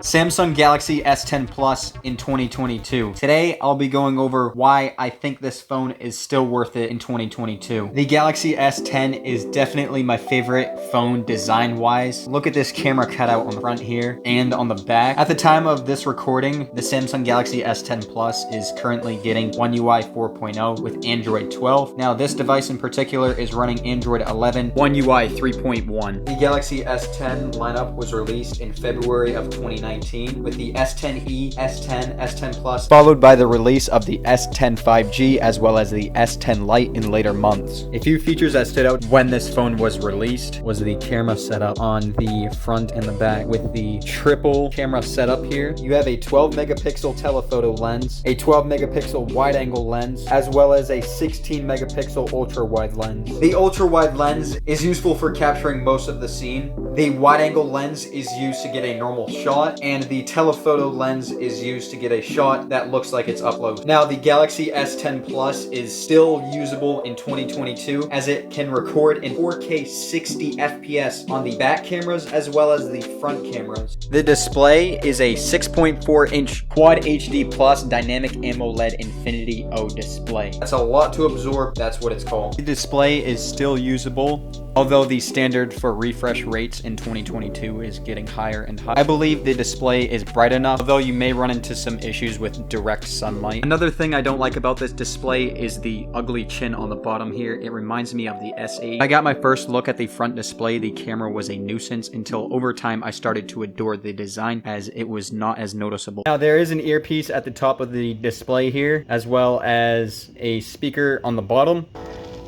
Samsung Galaxy S10 Plus in 2022. Today, I'll be going over why I think this phone is still worth it in 2022. The Galaxy S10 is definitely my favorite phone design-wise. Look at this camera cutout on the front here and on the back. At the time of this recording, the Samsung Galaxy S10 Plus is currently getting One UI 4.0 with Android 12. Now, this device in particular is running Android 11, One UI 3.1. The Galaxy S10 lineup was released in February of 2019 with the S10e, S10, S10 Plus, followed by the release of the S10 5G as well as the S10 Lite in later months. A few features that stood out when this phone was released was the camera setup on the front and the back. With the triple camera setup here, you have a 12 megapixel telephoto lens, a 12 megapixel wide angle lens, as well as a 16 megapixel ultra wide lens. The ultra wide lens is useful for capturing most of the scene. The wide angle lens is used to get a normal shot, and the telephoto lens is used to get a shot that looks like it's up close. Now, the Galaxy S10 Plus is still usable in 2022 as it can record in 4K 60 FPS on the back cameras as well as the front cameras. The display is a 6.4-inch Quad HD Plus Dynamic AMOLED Infinity O display. That's a lot to absorb, that's what it's called. The display is still usable, although the standard for refresh rates in 2022 is getting higher and higher. I believe the display is bright enough, although you may run into some issues with direct sunlight. Another thing I don't like about this display is the ugly chin on the bottom here. It reminds me of the S8. I got my first look at the front display. The camera was a nuisance until over time I started to adore the design as it was not as noticeable. Now, there is an earpiece at the top of the display here, as well as a speaker on the bottom.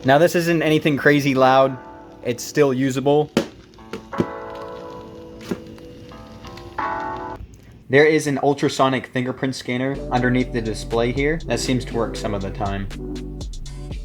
Now, this isn't anything crazy loud. It's still usable. There is an ultrasonic fingerprint scanner underneath the display here. That seems to work some of the time.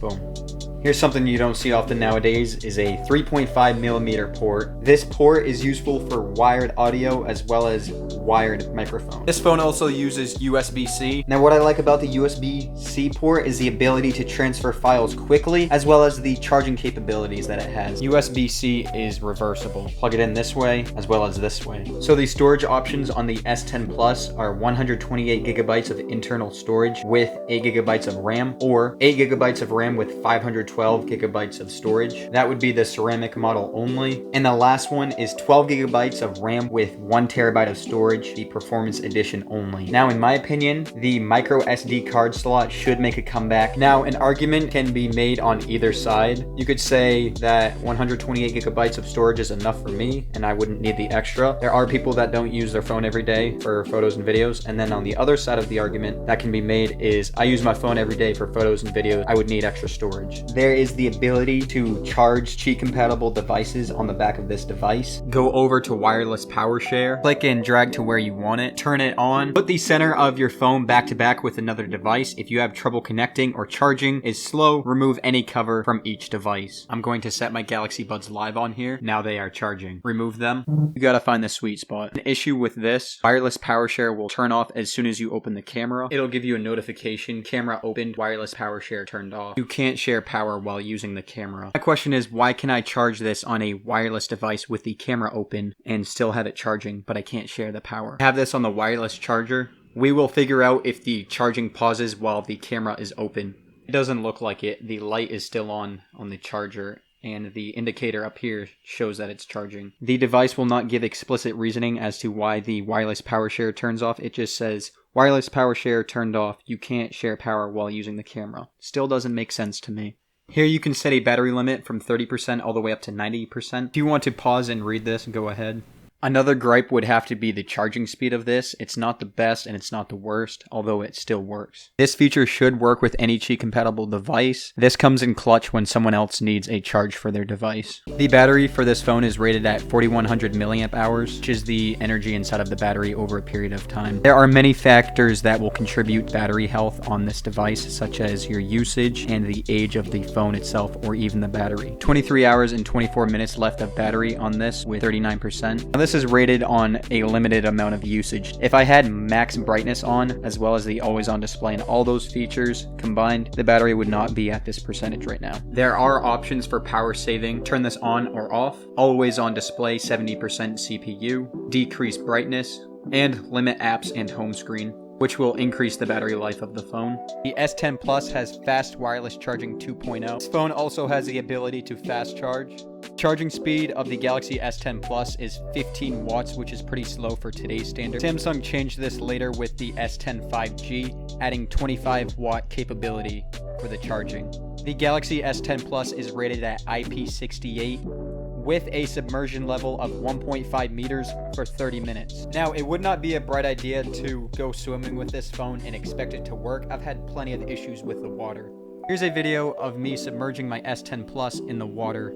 Boom. Here's something you don't see often nowadays is a 3.5 millimeter port. This port is useful for wired audio as well as wired microphone. This phone also uses USB-C. Now, what I like about the USB-C port is the ability to transfer files quickly as well as the charging capabilities that it has. USB-C is reversible. Plug it in this way as well as this way. So the storage options on the S10 Plus are 128 gigabytes of internal storage with 8 gigabytes of RAM or 8 gigabytes of RAM with 512 gigabytes of storage. That would be the ceramic model only. And the last one is 12 gigabytes of RAM with 1 terabyte of storage, the performance edition only. Now, in my opinion, the micro SD card slot should make a comeback. Now, an argument can be made on either side. You could say that 128 gigabytes of storage is enough for me and I wouldn't need the extra. There are people that don't use their phone every day for photos and videos. And then on the other side of the argument that can be made is I use my phone every day for photos and videos. I would need extra storage. There is the ability to charge Qi compatible devices on the back of this device. Go over to Wireless PowerShare, click and drag to where you want it, turn it on, put the center of your phone back to back with another device. If you have trouble connecting or charging is slow, remove any cover from each device. I'm going to set my Galaxy Buds Live on here. Now they are charging. Remove them. You gotta find the sweet spot. An issue with this, Wireless PowerShare will turn off as soon as you open the camera. It'll give you a notification, camera opened, Wireless PowerShare turned off. You can't share power while using the camera. My question is, why can I charge this on a wireless device with the camera open and still have it charging, but I can't share the power? I have this on the wireless charger. We will figure out if the charging pauses while the camera is open. It doesn't look like it. The light is still on the charger, and the indicator up here shows that it's charging. The device will not give explicit reasoning as to why the Wireless PowerShare turns off. It just says, Wireless PowerShare turned off. You can't share power while using the camera. Still doesn't make sense to me. Here you can set a battery limit from 30% all the way up to 90%. If you want to pause and read this, go ahead. Another gripe would have to be the charging speed of this. It's not the best and it's not the worst, although it still works. This feature should work with any Qi compatible device. This comes in clutch when someone else needs a charge for their device. The battery for this phone is rated at 4100 milliamp hours, which is the energy inside of the battery over a period of time. There are many factors that will contribute battery health on this device, such as your usage and the age of the phone itself or even the battery. 23 hours and 24 minutes left of battery on this with 39%. Now, this is rated on a limited amount of usage. If I had max brightness on, as well as the always on display and all those features combined, the battery would not be at this percentage right now. There are options for power saving. Turn this on or off. Always on display, 70% CPU. Decrease brightness, and limit apps and home screen, which will increase the battery life of the phone. The S10 Plus has fast wireless charging 2.0. This phone also has the ability to fast charge. Charging speed of the Galaxy S10 Plus is 15 watts, which is pretty slow for today's standard. Samsung changed this later with the S10 5G, adding 25 watt capability for the charging. The Galaxy S10 Plus is rated at IP68 with a submersion level of 1.5 meters for 30 minutes. Now, it would not be a bright idea to go swimming with this phone and expect it to work. I've had plenty of issues with the water. Here's a video of me submerging my S10 Plus in the water.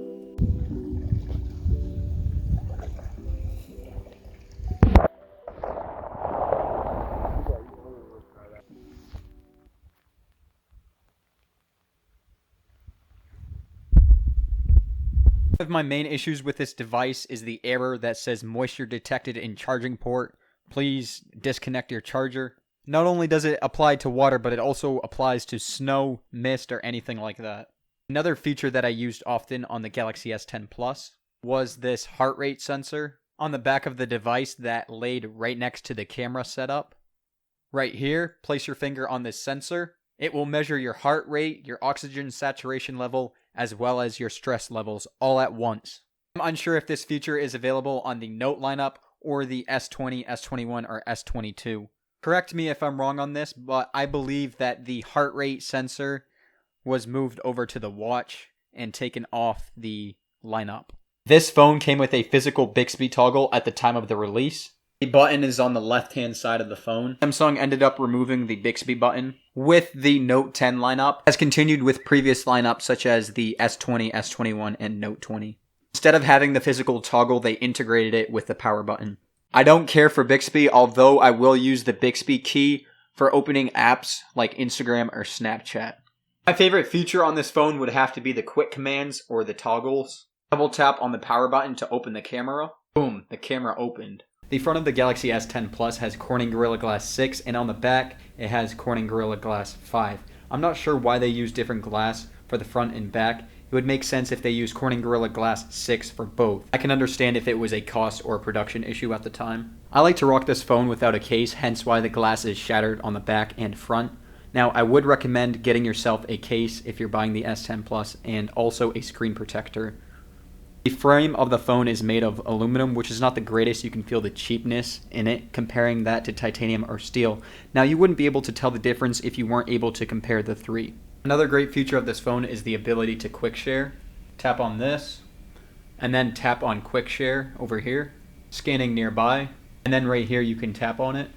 One of my main issues with this device is the error that says moisture detected in charging port. Please disconnect your charger. Not only does it apply to water, but it also applies to snow, mist, or anything like that. Another feature that I used often on the Galaxy S10 Plus was this heart rate sensor on the back of the device that laid right next to the camera setup. Right here, place your finger on this sensor. It will measure your heart rate, your oxygen saturation level, as well as your stress levels all at once. I'm unsure if this feature is available on the Note lineup or the S20, S21, or S22. Correct me if I'm wrong on this, but I believe that the heart rate sensor was moved over to the watch and taken off the lineup. This phone came with a physical Bixby toggle at the time of the release. The button is on the left-hand side of the phone. Samsung ended up removing the Bixby button with the Note 10 lineup, as continued with previous lineups such as the S20, S21, and Note 20. Instead of having the physical toggle, they integrated it with the power button. I don't care for Bixby, although I will use the Bixby key for opening apps like Instagram or Snapchat. My favorite feature on this phone would have to be the quick commands or the toggles. Double tap on the power button to open the camera. Boom, the camera opened. The front of the Galaxy S10 Plus has Corning Gorilla Glass 6, and on the back, it has Corning Gorilla Glass 5. I'm not sure why they use different glass for the front and back. It would make sense if they used Corning Gorilla Glass 6 for both. I can understand if it was a cost or production issue at the time. I like to rock this phone without a case, hence why the glass is shattered on the back and front. Now, I would recommend getting yourself a case if you're buying the S10 Plus, and also a screen protector. The frame of the phone is made of aluminum, which is not the greatest. You can feel the cheapness in it, comparing that to titanium or steel. Now, you wouldn't be able to tell the difference if you weren't able to compare the three. Another great feature of this phone is the ability to quick share. Tap on this, and then tap on quick share over here, scanning nearby, and then right here you can tap on it,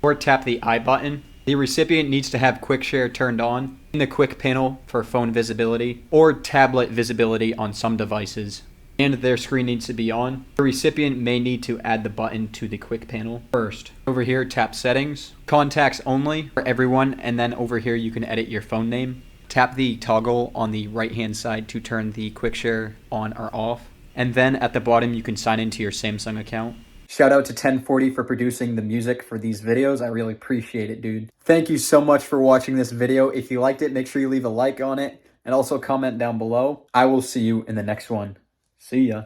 or tap the I button. The recipient needs to have quick share turned on in the quick panel for phone visibility, or tablet visibility on some devices, and their screen needs to be on. The recipient may need to add the button to the quick panel first. Over here, tap settings, contacts only for everyone, and then over here you can edit your phone name. Tap the toggle on the right hand side to turn the quick share on or off, and then at the bottom you can sign into your Samsung account. Shout out to 1040 for producing the music for these videos. I really appreciate it, dude. Thank you so much for watching this video. If you liked it, make sure you leave a like on it and also comment down below. I will see you in the next one. See ya.